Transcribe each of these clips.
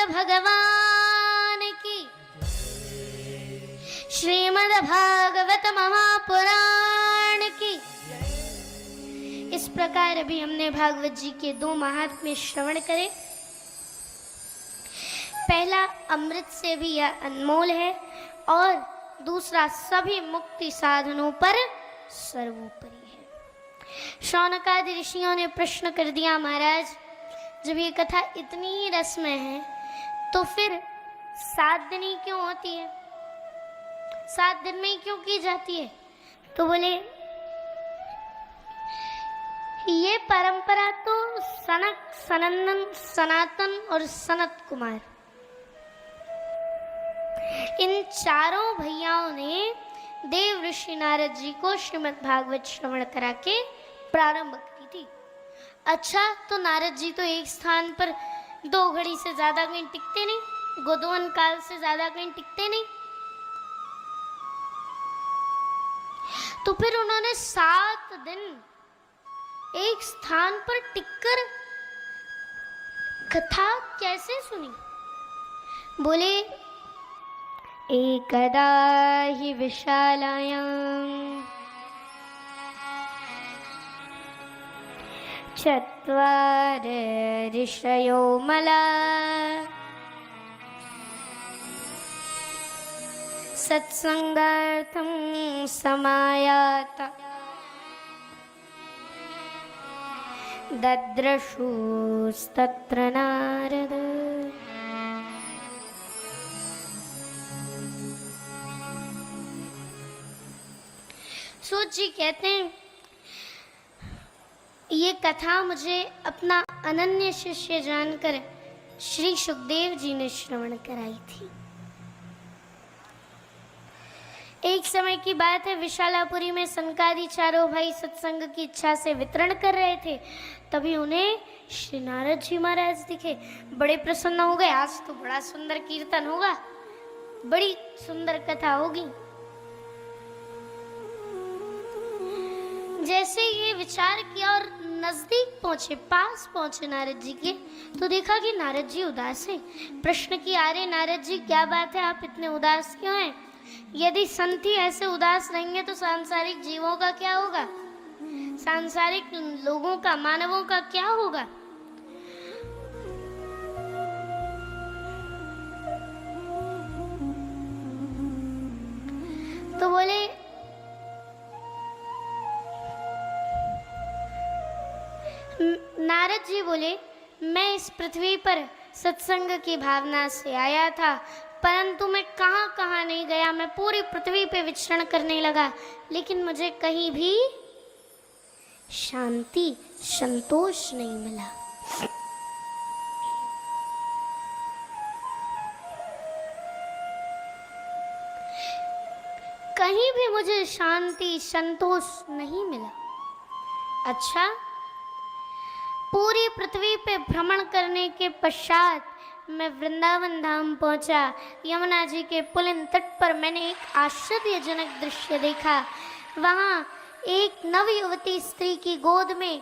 भगवान की, श्रीमद् भागवत महापुराण की। इस प्रकार अभी हमने भागवत जी के 2 महात्म्य श्रवण करे। पहला, अमृत से भी यह अनमोल है, और दूसरा, सभी मुक्ति साधनों पर सर्वोपरि है। शौनकादि ऋषियों ने प्रश्न कर दिया, महाराज जब ये कथा इतनी ही रसमय है तो फिर 7 दिन ही क्यों होती है, 7 दिन में ही क्यों की जाती है? तो बोले ये परंपरा तो सनक, सनंदन, सनातन और सनत कुमार, इन चारों भैयाओं ने देव ऋषि नारद जी को श्रीमद् भागवत श्रवण करा के प्रारंभ करी थी। अच्छा, तो नारद जी तो एक स्थान पर 2 घड़ी से ज्यादा कहीं टिकते नहीं, गोदवन काल से ज्यादा कहीं टिकते नहीं, तो फिर उन्होंने 7 दिन एक स्थान पर टिककर कथा कैसे सुनी? बोले एकदा हि विशालायां चत्वार ऋषयो मला सत्संगार्थं समायाता दद्रशुस्तत्र नारद। सूत जी कहते हैं, ये कथा मुझे अपना अनन्य शिष्य जानकर श्री सुखदेव जी ने श्रवण कराई थी। एक समय की बात है, विशालापुरी में सनकादि चारों भाई सत्संग की इच्छा से वितरण कर रहे थे। तभी उन्हें श्री नारद जी महाराज दिखे, बड़े प्रसन्न हो गए। आज तो बड़ा सुंदर कीर्तन होगा, बड़ी सुंदर कथा होगी। जैसे ये विचार किया और नजदीक पहुंचे, पास पहुंचे नारद जी के, तो देखा कि नारद जी उदास हैं। प्रश्न किया, अरे नारद जी क्या बात है, आप इतने उदास क्यों हैं? यदि संत ही ऐसे उदास रहेंगे तो सांसारिक जीवों का क्या होगा, सांसारिक लोगों का, मानवों का क्या होगा? तो बोले नारद जी बोले, मैं इस पृथ्वी पर सत्संग की भावना से आया था, परंतु मैं कहाँ कहाँ नहीं गया, मैं पूरी पृथ्वी पे विचरण करने लगा, लेकिन मुझे कहीं भी शांति, संतोष नहीं मिला। कहीं भी मुझे शांति, संतोष नहीं मिला। अच्छा, पूरी पृथ्वी पे भ्रमण करने के पश्चात मैं वृंदावन धाम पहुंचा। यमुना जी के पुलिन तट पर मैंने एक आश्चर्यजनक दृश्य देखा। वहां एक नवयुवती स्त्री की गोद में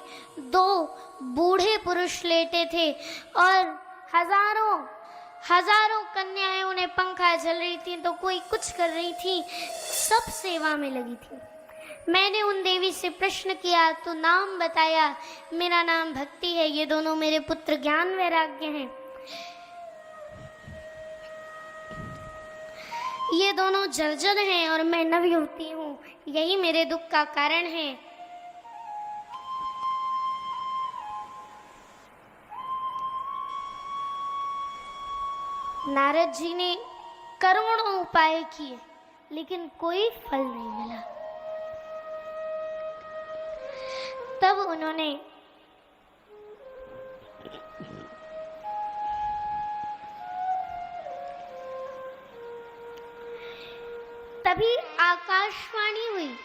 2 बूढ़े पुरुष लेटे थे और हजारों कन्याएं उन्हें पंखा झल रही थी, तो कोई कुछ कर रही थी, सब सेवा में लगी थी। मैंने उन देवी से प्रश्न किया तो नाम बताया, मेरा नाम भक्ति है, ये दोनों मेरे पुत्र ज्ञान वैराग्य हैं, ये दोनों जर्जर हैं और मैं नवयुवती हूँ, यही मेरे दुख का कारण है। नारद जी ने करोड़ों उपाय किए, लेकिन कोई फल नहीं मिला। तब उन्होंने तभी आकाशवाणी हुई।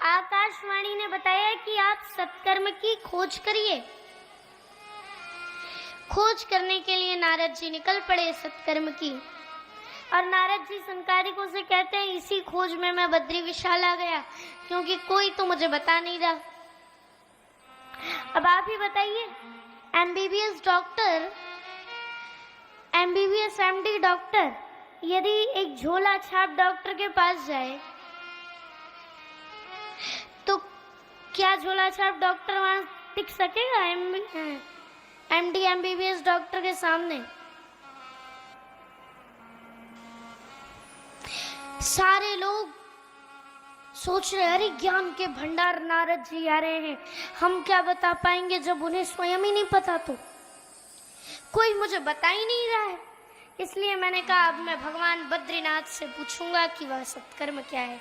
आकाशवाणी ने बताया कि आप सत्कर्म की खोज करिए। खोज करने के लिए नारद जी निकल पड़े सत्कर्म की। और नारद जी संकारिकों से कहते हैं, इसी खोज में मैं बद्री विशाल आ गया, क्योंकि कोई तो मुझे बता नहीं रहा। अब आप ही बताइए, MBBS doctor, MBBS MD doctor यदि एक झोला छाप डॉक्टर के पास जाए तो क्या झोला छाप डॉक्टर वहां टिक सकेगा एमडी एमबीबीएस डॉक्टर के सामने? सारे लोग सोच रहे अरे ज्ञान के भंडार नारद जी आ रहे हैं, हम क्या बता पाएंगे जब उन्हें स्वयं ही नहीं पता। तो कोई मुझे बता ही नहीं रहा है, इसलिए मैंने कहा अब मैं भगवान बद्रीनाथ से पूछूंगा कि वह सत्कर्म क्या है।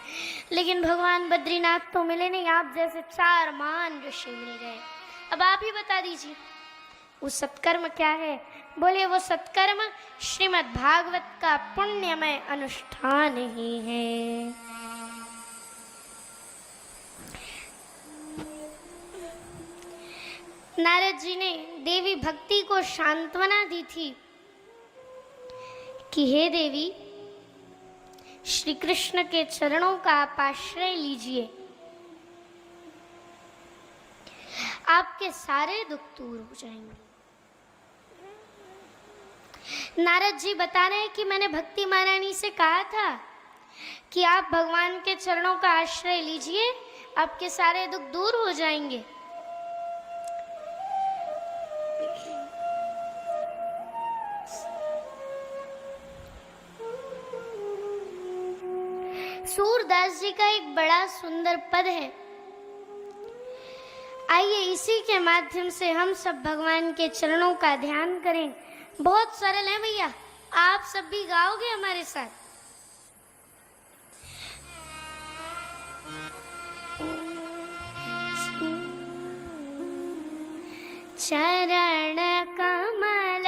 लेकिन भगवान बद्रीनाथ तो मिले नहीं, आप जैसे 4 महान ऋषि मिल गए। अब आप ही बता दीजिए वो सत्कर्म क्या है। बोले वो सत्कर्म श्रीमद् भागवत का पुण्यमय अनुष्ठान ही है। नारद जी ने देवी भक्ति को सांत्वना दी थी कि हे देवी, श्री कृष्ण के चरणों का आप आश्रय लीजिए, आपके सारे दुख दूर हो जाएंगे। नारद जी बता रहे हैं कि मैंने भक्ति महारानी से कहा था कि आप भगवान के चरणों का आश्रय लीजिए, आपके सारे दुख दूर हो जाएंगे। सूरदास जी का एक बड़ा सुंदर पद है, आइए इसी के माध्यम से हम सब भगवान के चरणों का ध्यान करें। बहुत सरल है भैया, आप सब भी गाओगे हमारे साथ। चरण कमल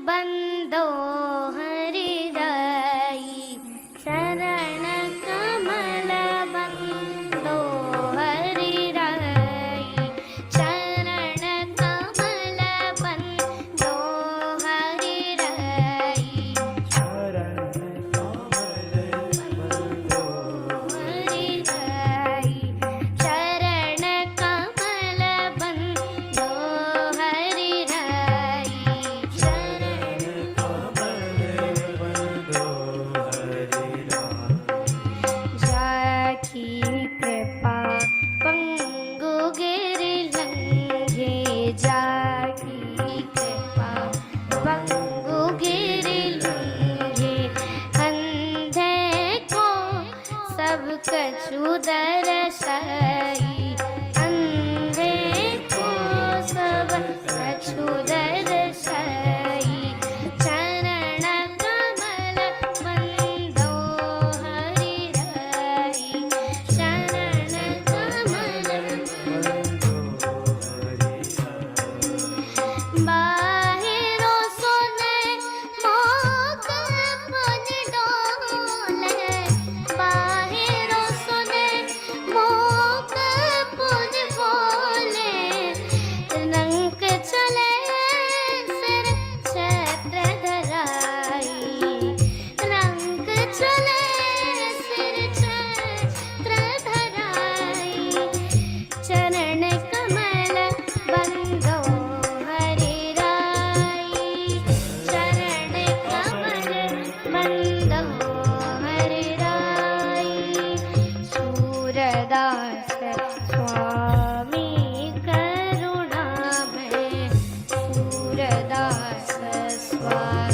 बंदो हरिदाई, चरण कमल बंदो हरिदाई, चरण कमल बंदो हरिदाई, चरण कमल बंदो हरिदाई, चरण कमल बंदो हरिदाई, चरण जाकी कृपा पंगु गिर लंघे, जाकी कृपा पंगु गिर लंघे, अंधे को सब कछु दर्शाई, अंधे को सब कछु दर्शाई, चरण कमल बंदो हरिदाई, चरण कमल बाहिरो सुने मोक पुज डोले, बाहिरो सुने मोक पुज बोले, रंग चले सिर छत्र धराई, रंग चले सिर छत्र धराई, चरण कमल बंदो हरिराई, चरण कमल बंदो हरिराई, सूरदास स्वामी करुणामय, सूरदास स्वामी